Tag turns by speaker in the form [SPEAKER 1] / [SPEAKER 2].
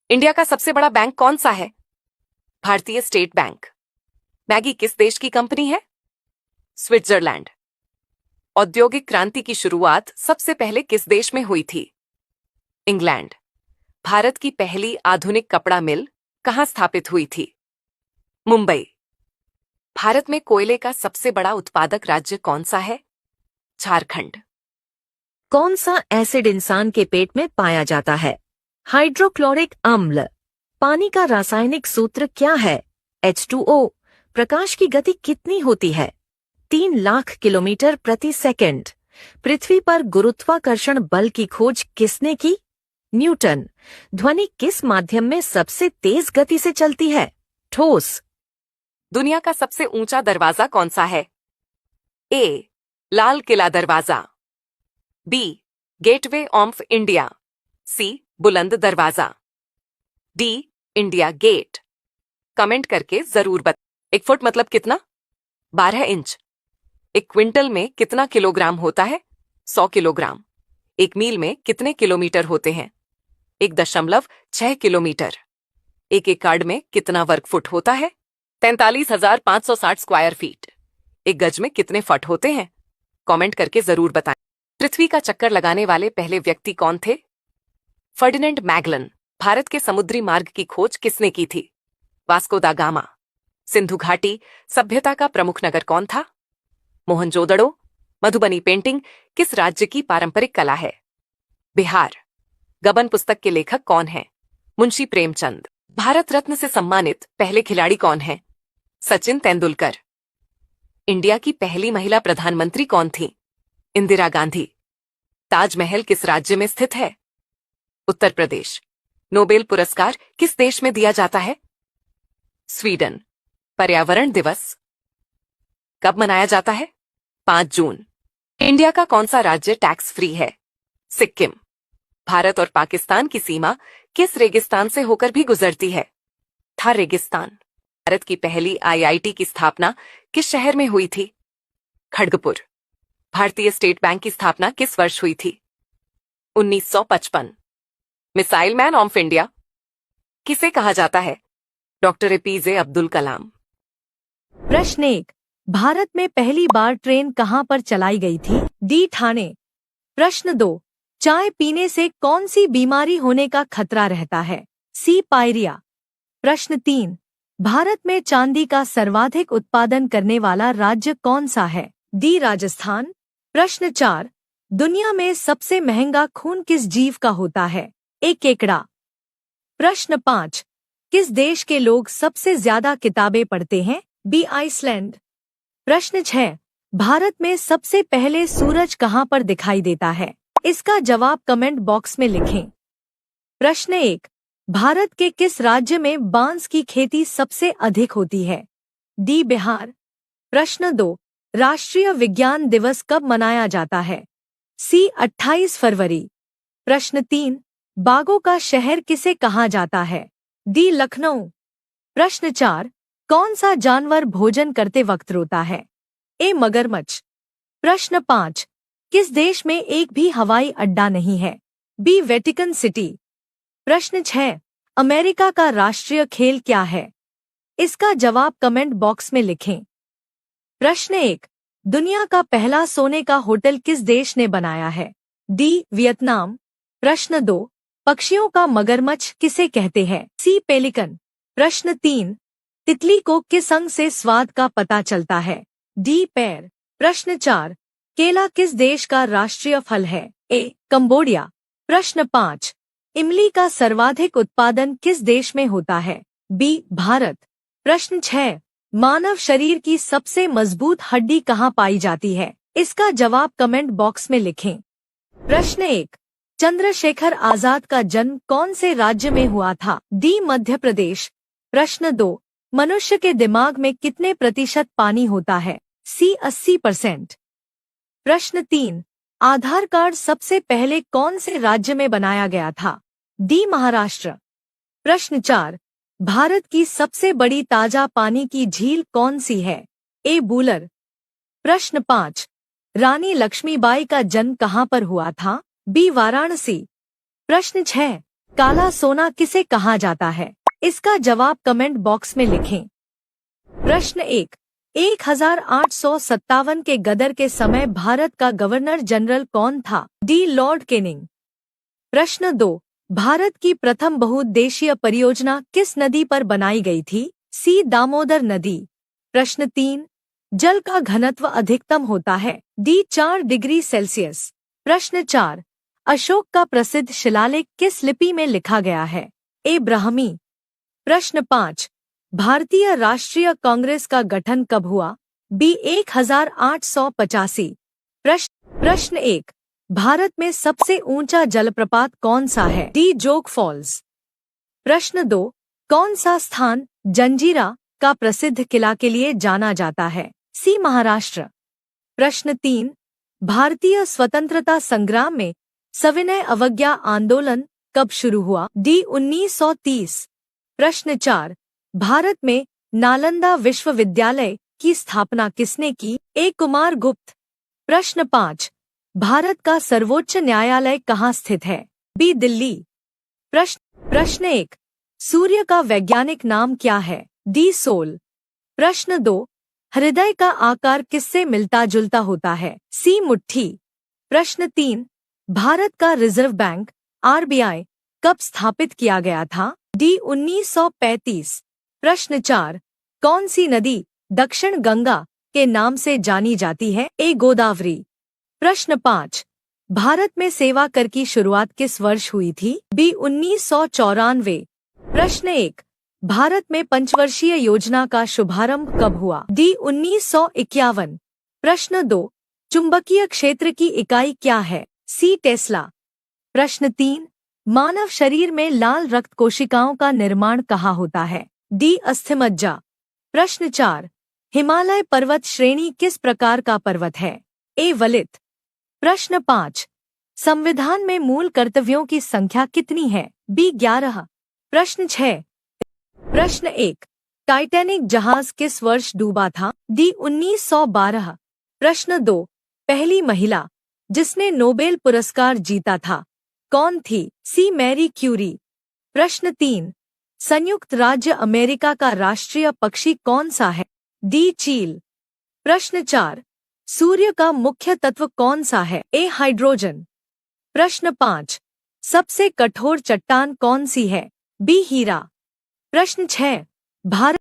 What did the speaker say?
[SPEAKER 1] India का सबसे बड़ा बैंक कौन सा है? भारतीय स्टेट बैंक। मैगी किस देश की कंपनी है? स्विट्जरलैंड। औद्योगिक क्रांति की शुरुआत सबसे पहले किस देश में हुई थी? इंग्लैंड। भारत की पहली आधुनिक कपड़ा मिल कहां स्थापित हुई थी? मुंबई। भारत में कोयले का सबसे बड़ा उत्पादक राज्य कौन सा है? झारखंड।
[SPEAKER 2] कौन सा एसिड इंसान के पेट में पाया जाता है? हाइड्रोक्लोरिक अम्ल। पानी का रासायनिक सूत्र क्या है? H2O। प्रकाश की गति कितनी होती है? 3 लाख किलोमीटर प्रति सेकंड। पृथ्वी पर गुरुत्वाकर्षण बल की खोज किसने की? न्यूटन। ध्वनि किस माध्यम में सबसे तेज गति से चलती है? ठोस।
[SPEAKER 1] दुनिया का सबसे ऊंचा दरवाजा कौन सा है? ए. Lal Qila Darwaza. B. Gateway of India. C. Buland Darwaza. D. India gate. Comment करके जरूर बताएं। 1 फुट मतलब कितना? 12 इंच। 1 क्विंटल में कितना किलोग्राम होता है? 100 किलोग्राम। 1 मील में कितने किलोमीटर होते हैं? 1.6 किलोमीटर। 1 एकड़ में कितना वर्ग फुट होता है? 43,560 स्क्वायर फीट। 1 गज में कितने फुट होते हैं? कमेंट करके जरूर बताएं। पृथ्वी का चक्कर लगाने वाले पहले व्यक्ति कौन थे? Ferdinand Magellan. भारत के समुद्री मार्ग की खोज किसने की थी? वास्को दा गामा। सिंधु घाटी सभ्यता का प्रमुख नगर कौन था? मोहनजोदड़ो। मधुबनी पेंटिंग किस राज्य की पारंपरिक कला है? बिहार। गबन पुस्तक के लेखक कौन हैं? मुंशी प्रेमचंद। भारत रत्न से सम्मानित पहले खिलाड़ी कौन हैं? सचिन तेंदुलकर। इंडिया की पहली महिला प्रधानमंत्री कौन थी? इंदिरा गांधी। ताजमहल किस राज्य में स्थित है? उत्तर प्रदेश। नोबेल पुरस्कार किस देश में दिया जाता है? स्वीडन। पर्यावरण दिवस कब मनाया जाता है? 5 जून। इंडिया का कौन सा राज्य टैक्स फ्री है? सिक्किम। भारत और पाकिस्तान की सीमा किस रेगिस्तान से होकर भी गुजरती है? थार रेगिस्तान। भारत की पहली आईआईटी की स्थापना किस शहर में हुई थी? खड़गपुर। भारतीय स्टेट बैंक की स्थापना किस वर्ष हुई थी? 1955। मिसाइल मैन ऑफ इंडिया किसे कहा जाता है? Doctor APJ Abdul Kalam.
[SPEAKER 2] प्रश्न 1। भारत में पहली बार ट्रेन कहां पर चलाई गई थी? डी. ठाणे। प्रश्न 2। चाय पीने से कौन सी बीमारी होने का खतरा रहता है? सी. पायरिया। प्रश्न 3। भारत में चांदी का सर्वाधिक उत्पादन करने वाला राज्य कौन सा है? डी. राजस्थान। प्रश्न 4। दुनिया में सबसे महंगा खून किस जीव का होता है? ए. केकड़ा। प्रश्न 5। किस देश के लोग सबसे ज्यादा किताबें पढ़ते हैं? बी. आइसलैंड। प्रश्न 6। भारत में सबसे पहले सूरज कहां पर दिखाई देता है? इसका जवाब कमेंट बॉक्स में लिखें। प्रश्न 1। भारत के किस राज्य में बांस की खेती सबसे अधिक होती है? डी. बिहार। प्रश्न 2। राष्ट्रीय विज्ञान दिवस कब मनाया जाता है? सी. 28 फरवरी। प्रश्न 3। बागों का शहर किसे कहा जाता है? डी. लखनऊ। प्रश्न 4। कौन सा जानवर भोजन करते वक्त रोता है? ए. मगरमच्छ। प्रश्न 5। किस देश में एक भी हवाई अड्डा नहीं है? बी. Vatican city. प्रश्न 6। अमेरिका का राष्ट्रीय खेल क्या है? इसका जवाब कमेंट बॉक्स में लिखें। प्रश्न 1। दुनिया का पहला सोने का होटल किस देश ने बनाया है? डी. वियतनाम। प्रश्न 2। पक्षियों का मगरमच्छ किसे कहते हैं? सी. पेलिकन। प्रश्न 3। तितली को किस अंग से स्वाद का पता चलता है? डी. पैर। प्रश्न 4। केला किस देश का राष्ट्रीय फल है? ए. कंबोडिया। प्रश्न 5। इमली का सर्वाधिक उत्पादन किस देश में होता है? बी. भारत। प्रश्न 6। मानव शरीर की सबसे मजबूत हड्डी कहाँ पाई जाती है? इसका जवाब कमेंट बॉक्स में लिखें। प्रश्न 1। चंद्रशेखर आजाद का जन्म कौन से राज्य में हुआ था? डी. मध्य प्रदेश। प्रश्न 2। मनुष्य के दिमाग में कितने प्रतिशत पानी होता है? सी. 80%। प्रश्न 3। आधार कार्ड सबसे पहले कौन से राज्य में बनाया गया था? डी. महाराष्ट्र। प्रश्न 4। भारत की सबसे बड़ी ताजा पानी की झील कौन सी है? ए. बूलर। प्रश्न 5। रानी लक्ष्मीबाई का जन्म कहाँ पर हुआ था? बी. वाराणसी। प्रश्न 6। काला सोना किसे कहा जाता है? इसका जवाब कमेंट बॉक्स में लिखें। प्रश्न 1, 1857 के गदर के समय भारत का गवर्नर जनरल कौन था? डी. Lord Canning. प्रश्न 2, भारत की प्रथम बहुउद्देशीय परियोजना किस नदी पर बनाई गई थी? सी. दामोदर नदी। प्रश्न 3, जल का घनत्व अधिकतम होता है? डी. 4 degree Celsius. प्रश्न 4, अशोक का प्रसिद्ध शिलालेख किस लिपि में लिखा गया है? ए. ब्राह्मी। प्रश्न 5, भारतीय राष्ट्रीय कांग्रेस का गठन कब हुआ? बी. 1885। प्रश्न 1, भारत में सबसे ऊंचा जलप्रपात कौन सा है? डी. जोग फॉल्स। प्रश्न 2, कौन सा स्थान जंजीरा का प्रसिद्ध किला के लिए जाना जाता है? सी. महाराष्ट्र। प्रश्न 3, भारतीय स्वतंत्रता संग्राम में सविनय अवज्ञा आंदोलन कब शुरू हुआ? डी. 1930। प्रश्न 4, भारत में नालंदा विश्वविद्यालय की स्थापना किसने की? ए. कुमार गुप्त। प्रश्न 5, भारत का सर्वोच्च न्यायालय कहाँ स्थित है? बी. दिल्ली। प्रश्न 1, सूर्य का वैज्ञानिक नाम क्या है? डी. सोल। प्रश्न 2, हृदय का आकार किससे मिलता जुलता होता है? सी. मुट्ठी। प्रश्न 3, भारत का रिजर्व बैंक आरबीआई कब स्थापित किया गया था? डी. 1935। प्रश्न 4, कौन सी नदी दक्षिण गंगा के नाम से जानी जाती है? ए. गोदावरी। प्रश्न 5, भारत में सेवा कर की शुरुआत किस वर्ष हुई थी? बी. 1994। प्रश्न 1, भारत में पंचवर्षीय योजना का शुभारंभ कब हुआ? डी. 1951। प्रश्न 2, चुंबकीय क्षेत्र की इकाई क्या है? सी. टेस्ला। प्रश्न 3, मानव शरीर में लाल रक्त कोशिकाओं का निर्माण कहाँ होता है? डी. अस्थिमज्जा। प्रश्न 4, हिमालय पर्वत श्रेणी किस प्रकार का पर्वत है? ए. वलित। प्रश्न 5, संविधान में मूल कर्तव्यों की संख्या कितनी है? बी. 11। प्रश्न 6, प्रश्न 1, टाइटैनिक जहाज किस वर्ष डूबा था? डी. 1912। प्रश्न 2, पहली महिला जिसने नोबेल पुरस्कार जीता था कौन थी? सी. Marie Curie. प्रश्न 3, संयुक्त राज्य अमेरिका का राष्ट्रीय पक्षी कौन सा है? डी. चील। प्रश्न 4, सूर्य का मुख्य तत्व कौन सा है? ए. हाइड्रोजन। प्रश्न 5, सबसे कठोर चट्टान कौन सी है? बी. हीरा। प्रश्न 6, भारत